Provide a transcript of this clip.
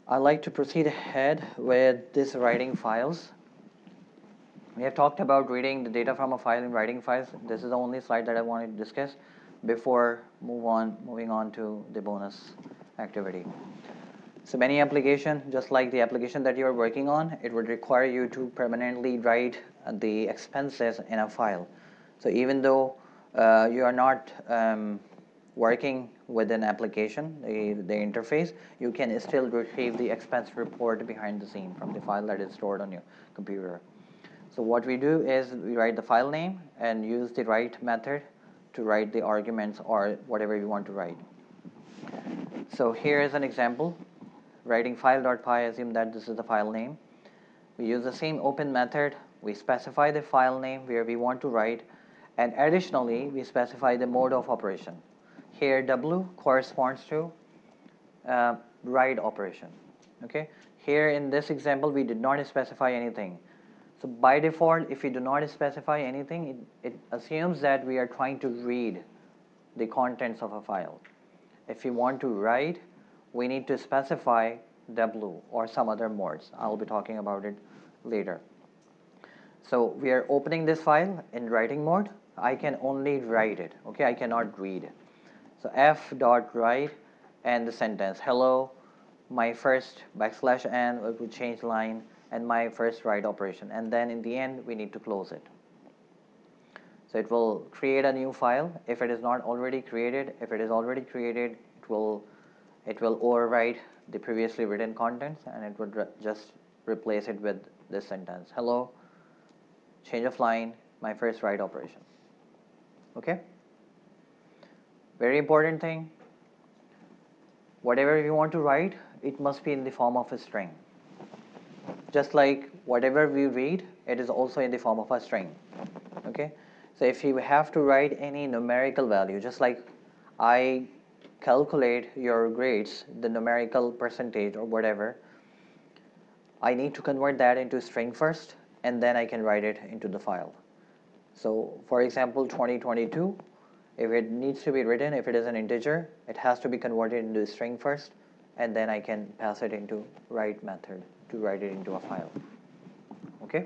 I like to proceed ahead with this writing files. We have talked about reading the data from a file and writing files. This is the only slide that I wanted to discuss before moving on to the bonus activity. So many applications, just like the application that you are working on, it would require you to permanently write the expenses in a file. So even though you are not working with an application, the interface, you can still retrieve the expense report behind the scene from the file that is stored on your computer. So what we do is we write the file name and use the write method to write the arguments or whatever you want to write. So here is an example. Writing file.py, assume that this is the file name. We use the same open method. We specify the file name where we want to write, and additionally we specify the mode of operation. Here W corresponds to write operation. Okay. Here in this example we did not specify anything. So by default, if we do not specify anything, it assumes that we are trying to read the contents of a file. If we want to write, we need to specify W or some other modes. I'll be talking about it later. So we are opening this file in writing mode. I can only write it. Okay, I cannot read. So f.write and the sentence, hello, my first \n will change line and my first write operation, and then in the end we need to close it. So it will create a new file if it is not already created. If it is already created, it will overwrite the previously written contents and it would just replace it with this sentence, hello, change of line, my first write operation. Okay, very important thing, whatever you want to write, it must be in the form of a string. Just like whatever we read, it is also in the form of a string. Okay, so if you have to write any numerical value, just like I calculate your grades, the numerical percentage or whatever, I need to convert that into string first and then I can write it into the file. So for example 2022, if it needs to be written, if it is an integer, it has to be converted into a string first and then I can pass it into write method to write it into a file. Okay.